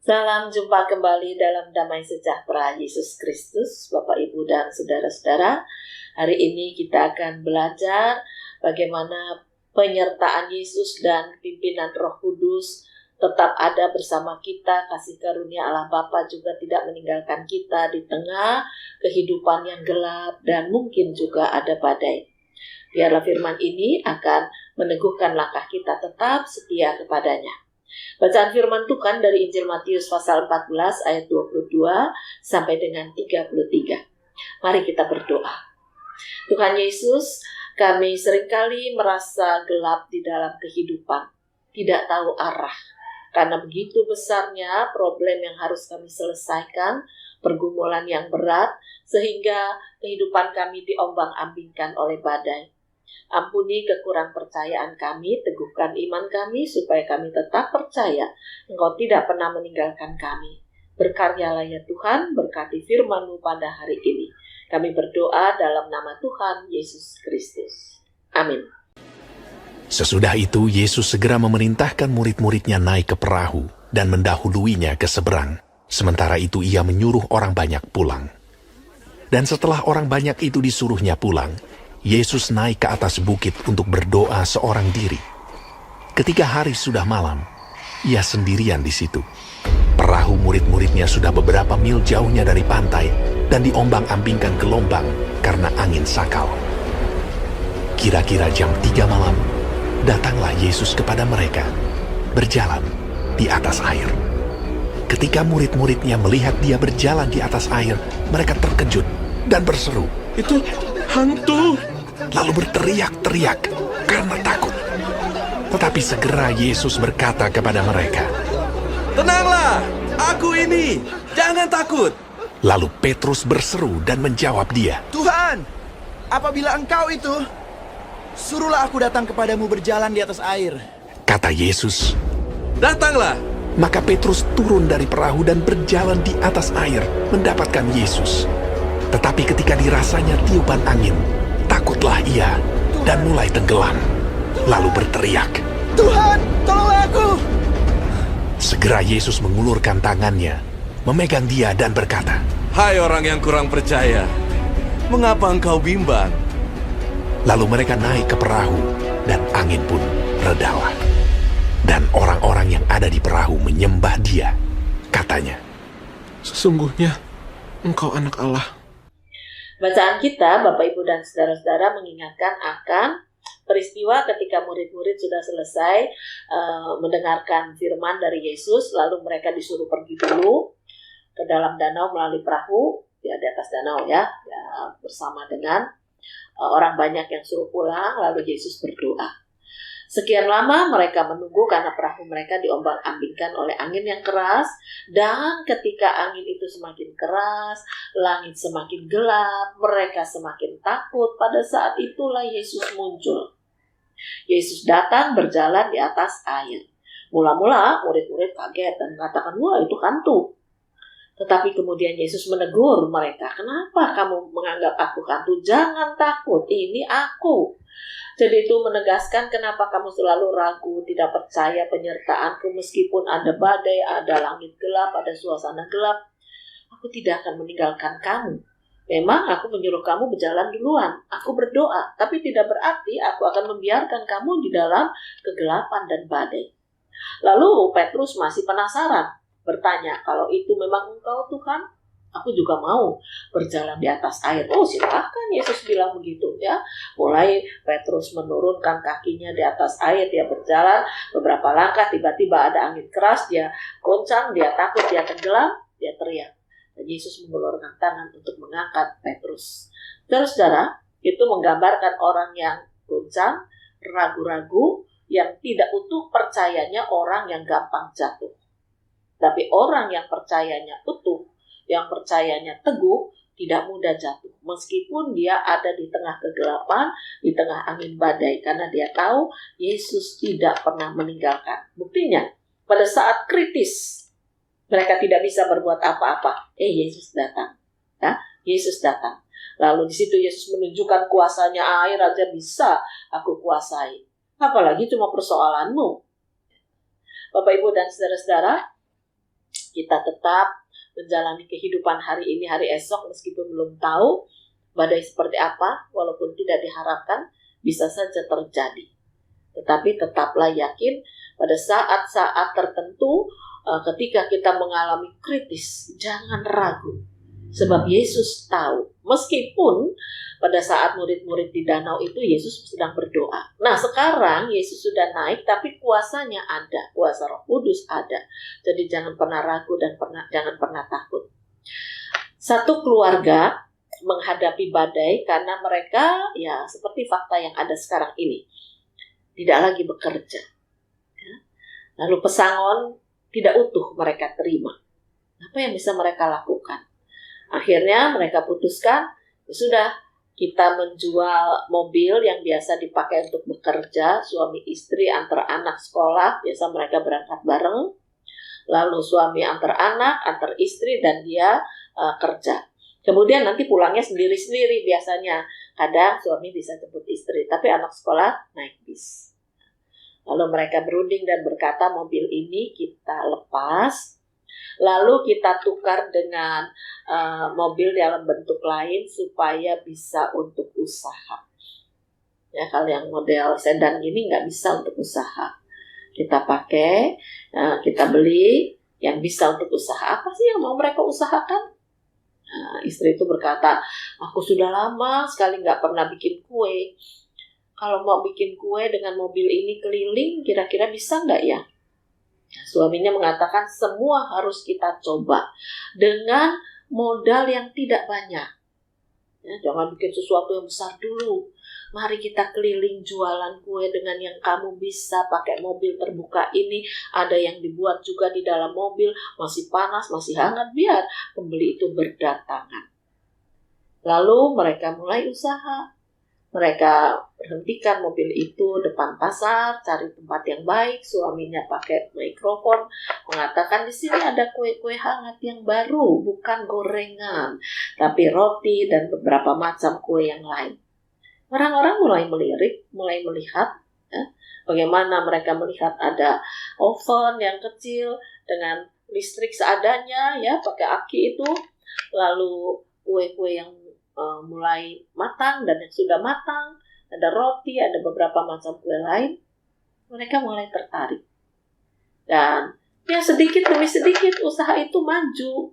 Salam jumpa kembali dalam Damai Sejahtera Yesus Kristus, Bapak, Ibu, dan Saudara-saudara. Hari ini kita akan belajar bagaimana penyertaan Yesus dan pimpinan Roh Kudus tetap ada bersama kita. Kasih karunia Allah Bapa juga tidak meninggalkan kita di tengah kehidupan yang gelap dan mungkin juga ada badai. Biarlah firman ini akan meneguhkan langkah kita tetap setia kepadanya. Bacaan firman Tuhan dari Injil Matius pasal 14 ayat 22 sampai dengan 33. Mari kita berdoa. Tuhan Yesus, kami seringkali merasa gelap di dalam kehidupan, tidak tahu arah. Karena begitu besarnya problem yang harus kami selesaikan, pergumulan yang berat, sehingga kehidupan kami diombang-ambingkan oleh badai. Ampuni kekurang percayaan kami, teguhkan iman kami supaya kami tetap percaya Engkau tidak pernah meninggalkan kami. Berkaryalah ya Tuhan, berkati firman-Mu pada hari ini. Kami berdoa dalam nama Tuhan Yesus Kristus. Amin. Sesudah itu Yesus segera memerintahkan murid-muridnya naik ke perahu dan mendahuluinya ke seberang. Sementara itu ia menyuruh orang banyak pulang. Dan setelah orang banyak itu disuruhnya pulang, Yesus naik ke atas bukit untuk berdoa seorang diri. Ketika hari sudah malam, ia sendirian di situ. Perahu murid-muridnya sudah beberapa mil jauhnya dari pantai dan diombang-ambingkan gelombang karena angin sakal. Kira-kira jam 3 malam, datanglah Yesus kepada mereka, berjalan di atas air. Ketika murid-muridnya melihat dia berjalan di atas air, mereka terkejut dan berseru, "Itu hantu!" Lalu berteriak-teriak karena takut. Tetapi segera Yesus berkata kepada mereka, "Tenanglah, aku ini, jangan takut." Lalu Petrus berseru dan menjawab dia, "Tuhan, apabila Engkau itu, suruhlah aku datang kepadamu berjalan di atas air." Kata Yesus. "Datanglah." Maka Petrus turun dari perahu dan berjalan di atas air mendapatkan Yesus. Tetapi ketika dirasanya tiupan angin, takutlah ia dan mulai tenggelam. Lalu berteriak, "Tuhan, tolonglah aku!" Segera Yesus mengulurkan tangannya, memegang dia dan berkata, "Hai orang yang kurang percaya, mengapa engkau bimbang?" Lalu mereka naik ke perahu dan angin pun redalah. Dan orang-orang yang ada di perahu menyembah dia. Katanya, "Sesungguhnya Engkau anak Allah." Bacaan kita, Bapak, Ibu, dan Saudara-saudara, mengingatkan akan peristiwa ketika murid-murid sudah selesai mendengarkan firman dari Yesus, lalu mereka disuruh pergi dulu ke dalam danau melalui perahu, di atas danau ya bersama dengan orang banyak yang suruh pulang, lalu Yesus berdoa. Sekian lama mereka menunggu karena perahu mereka diombang-ambingkan oleh angin yang keras, dan ketika angin itu semakin keras, langit semakin gelap, mereka semakin takut. Pada saat itulah Yesus muncul. Yesus datang berjalan di atas air. Mula-mula murid-murid kaget dan mengatakan, "Wah, itu hantu." Tetapi kemudian Yesus menegur mereka, "Kenapa kamu menganggap aku hantu? Jangan takut, ini aku." Jadi itu menegaskan kenapa kamu selalu ragu, tidak percaya penyertaanku meskipun ada badai, ada langit gelap, ada suasana gelap. Aku tidak akan meninggalkan kamu. Memang aku menyuruh kamu berjalan duluan. Aku berdoa, tapi tidak berarti aku akan membiarkan kamu di dalam kegelapan dan badai. Lalu Petrus masih penasaran, bertanya, "Kalau itu memang Engkau Tuhan, aku juga mau berjalan di atas air." "Oh, silakan," Yesus bilang begitu ya. Mulai Petrus menurunkan kakinya di atas air, dia berjalan beberapa langkah, tiba-tiba ada angin keras, dia goncang, dia takut, dia tenggelam, dia teriak. Dan Yesus mengulurkan tangan untuk mengangkat Petrus. Saudara-saudara, itu menggambarkan orang yang goncang, ragu-ragu, yang tidak utuh percayanya, orang yang gampang jatuh. Tapi orang yang percayanya utuh, yang percayanya teguh, tidak mudah jatuh. Meskipun dia ada di tengah kegelapan, di tengah angin badai. Karena dia tahu Yesus tidak pernah meninggalkan. Buktinya, pada saat kritis, mereka tidak bisa berbuat apa-apa. Yesus datang. Ya, Yesus datang. Lalu di situ Yesus menunjukkan kuasanya, "Air aja bisa aku kuasai. Apalagi cuma persoalanmu." Bapak, Ibu, dan saudara-saudara, kita tetap menjalani kehidupan hari ini, hari esok, meskipun belum tahu badai seperti apa, walaupun tidak diharapkan, bisa saja terjadi. Tetapi tetaplah yakin pada saat-saat tertentu, ketika kita mengalami kritis, jangan ragu. Sebab Yesus tahu, meskipun pada saat murid-murid di danau itu Yesus sedang berdoa. Nah sekarang Yesus sudah naik, tapi kuasanya ada, kuasa Roh Kudus ada. Jadi jangan pernah ragu dan jangan pernah takut. Satu keluarga menghadapi badai karena mereka ya seperti fakta yang ada sekarang ini, tidak lagi bekerja. Lalu pesangon tidak utuh mereka terima. Apa yang bisa mereka lakukan? Akhirnya mereka putuskan, ya sudah, kita menjual mobil yang biasa dipakai untuk bekerja, suami istri antar anak sekolah, biasa mereka berangkat bareng, lalu suami antar anak, antar istri, dan dia kerja. Kemudian nanti pulangnya sendiri-sendiri biasanya, kadang suami bisa jemput istri, tapi anak sekolah naik bis. Lalu mereka berunding dan berkata, mobil ini kita lepas, lalu kita tukar dengan mobil dalam bentuk lain supaya bisa untuk usaha. Ya, kalau yang model sedan ini nggak bisa untuk usaha. Kita pakai, kita beli yang bisa untuk usaha. Apa sih yang mau mereka usahakan? Istri itu berkata, aku sudah lama sekali nggak pernah bikin kue. Kalau mau bikin kue dengan mobil ini keliling, kira-kira bisa nggak ya? Suaminya mengatakan semua harus kita coba dengan modal yang tidak banyak. Ya, jangan bikin sesuatu yang besar dulu. Mari kita keliling jualan kue dengan yang kamu bisa pakai mobil terbuka ini. Ada yang dibuat juga di dalam mobil, masih panas, masih hangat, biar pembeli itu berdatangan. Lalu mereka mulai usaha. Mereka berhentikan mobil itu depan pasar, cari tempat yang baik. Suaminya pakai mikrofon, mengatakan di sini ada kue-kue hangat yang baru, bukan gorengan, tapi roti dan beberapa macam kue yang lain. Orang-orang mulai melirik, mulai melihat, ya, bagaimana mereka melihat ada oven yang kecil dengan listrik seadanya, ya, pakai aki itu, lalu kue-kue yang mulai matang dan yang sudah matang, ada roti, ada beberapa macam kue lain. Mereka mulai tertarik. Dan ya sedikit demi sedikit usaha itu maju.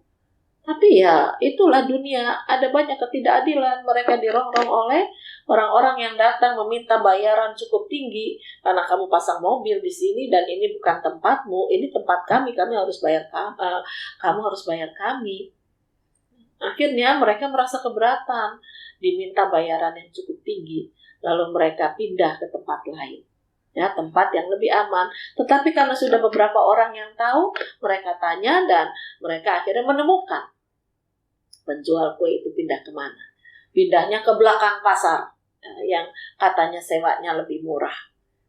Tapi ya itulah dunia, ada banyak ketidakadilan. Mereka dirongrong oleh orang-orang yang datang meminta bayaran cukup tinggi karena kamu pasang mobil di sini dan ini bukan tempatmu, ini tempat kami harus bayar kamu harus bayar kami. Akhirnya mereka merasa keberatan, diminta bayaran yang cukup tinggi, lalu mereka pindah ke tempat lain, ya, tempat yang lebih aman. Tetapi karena sudah beberapa orang yang tahu, mereka tanya dan mereka akhirnya menemukan penjual kue itu pindah kemana. Pindahnya ke belakang pasar, yang katanya sewanya lebih murah.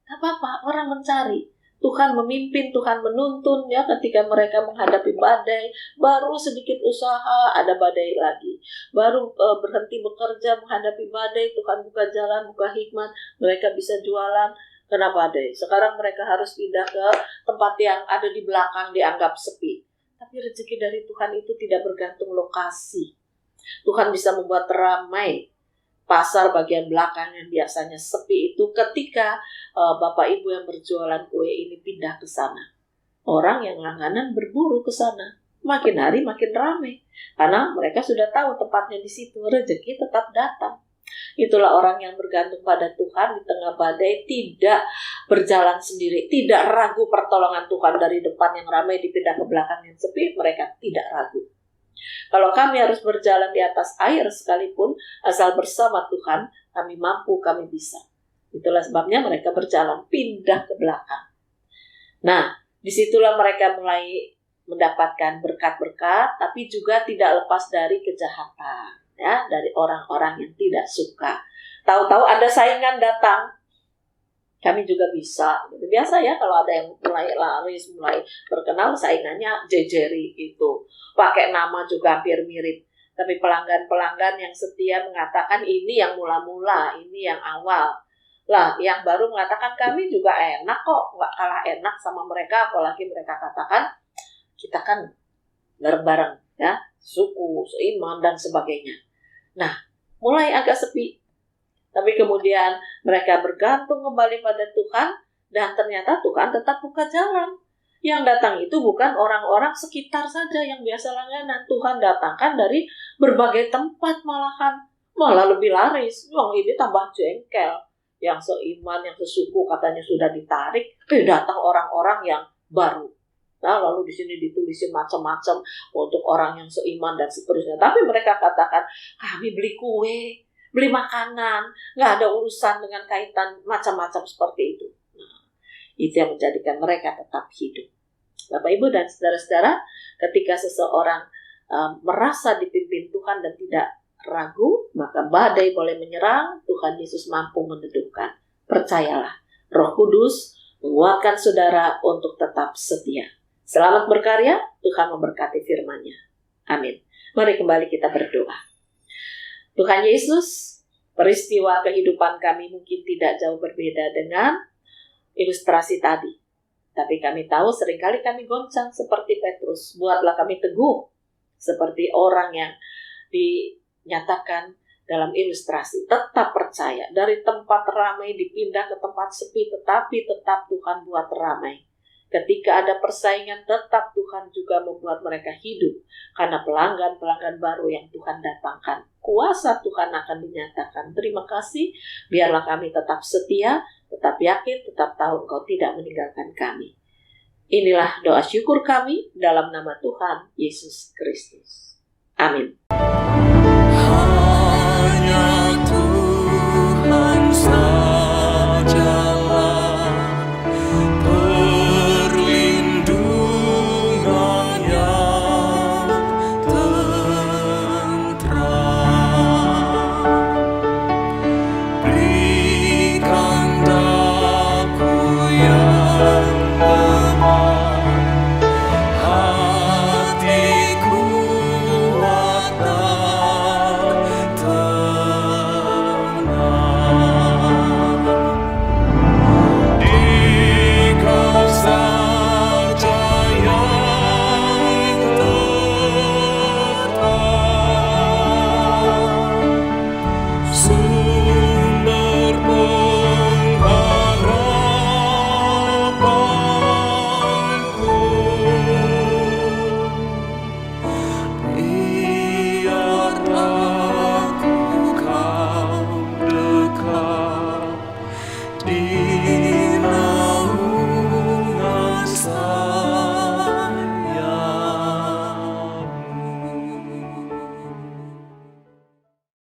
Gak apa-apa, orang mencari. Tuhan memimpin, Tuhan menuntun, ya, ketika mereka menghadapi badai, baru sedikit usaha, ada badai lagi. Baru berhenti bekerja menghadapi badai, Tuhan buka jalan, buka hikmat, mereka bisa jualan, kena badai. Sekarang mereka harus pindah ke tempat yang ada di belakang, dianggap sepi. Tapi rezeki dari Tuhan itu tidak bergantung lokasi. Tuhan bisa membuat ramai pasar bagian belakang yang biasanya sepi itu ketika bapak ibu yang berjualan kue ini pindah ke sana. Orang yang langganan berburu ke sana. Makin hari makin ramai. Karena mereka sudah tahu tempatnya di situ. Rezeki tetap datang. Itulah orang yang bergantung pada Tuhan di tengah badai, tidak berjalan sendiri. Tidak ragu pertolongan Tuhan dari depan yang ramai dipindah ke belakang yang sepi. Mereka tidak ragu. Kalau kami harus berjalan di atas air sekalipun, asal bersama Tuhan, kami mampu, kami bisa. Itulah sebabnya mereka berjalan pindah ke belakang. Nah, disitulah mereka mulai mendapatkan berkat-berkat, tapi juga tidak lepas dari kejahatan, ya, dari orang-orang yang tidak suka. Tahu-tahu ada saingan datang, kami juga bisa. Biasa ya kalau ada yang mulai laris, mulai terkenal, saingannya jejeri itu. Pakai nama juga hampir mirip. Tapi pelanggan-pelanggan yang setia mengatakan ini yang mula-mula, ini yang awal. Lah, yang baru mengatakan kami juga enak kok, nggak kalah enak sama mereka. Apalagi mereka katakan, kita kan bareng-bareng ya, suku, seiman dan sebagainya. Nah, mulai agak sepi. Tapi kemudian mereka bergantung kembali pada Tuhan dan ternyata Tuhan tetap buka jalan. Yang datang itu bukan orang-orang sekitar saja yang biasa langganan. Tuhan datangkan dari berbagai tempat malahan. Malah lebih laris. Yang ini tambah jengkel. Yang seiman, yang sesuku katanya sudah ditarik. Datang orang-orang yang baru. Nah, lalu di sini ditulisin macam-macam untuk orang yang seiman dan seterusnya. Tapi mereka katakan, kami beli kue, beli makanan, nggak ada urusan dengan kaitan macam-macam seperti itu. Nah, itu yang menjadikan mereka tetap hidup. Bapak, Ibu, dan saudara-saudara, ketika seseorang merasa dipimpin Tuhan dan tidak ragu, maka badai boleh menyerang, Tuhan Yesus mampu meneduhkan. Percayalah, Roh Kudus menguatkan saudara untuk tetap setia. Selamat berkarya, Tuhan memberkati firman-Nya. Amin. Mari kembali kita berdoa. Tuhan Yesus, peristiwa kehidupan kami mungkin tidak jauh berbeda dengan ilustrasi tadi. Tapi kami tahu seringkali kami goncang seperti Petrus. Buatlah kami teguh seperti orang yang dinyatakan dalam ilustrasi. Tetap percaya. Dari tempat ramai dipindah ke tempat sepi, tetapi tetap Tuhan buat ramai. Ketika ada persaingan, tetap Tuhan juga membuat mereka hidup. Karena pelanggan-pelanggan baru yang Tuhan datangkan. Kuasa Tuhan akan dinyatakan. Terima kasih. Biarlah kami tetap setia, tetap yakin, tetap tahu Engkau tidak meninggalkan kami. Inilah doa syukur kami dalam nama Tuhan Yesus Kristus. Amin.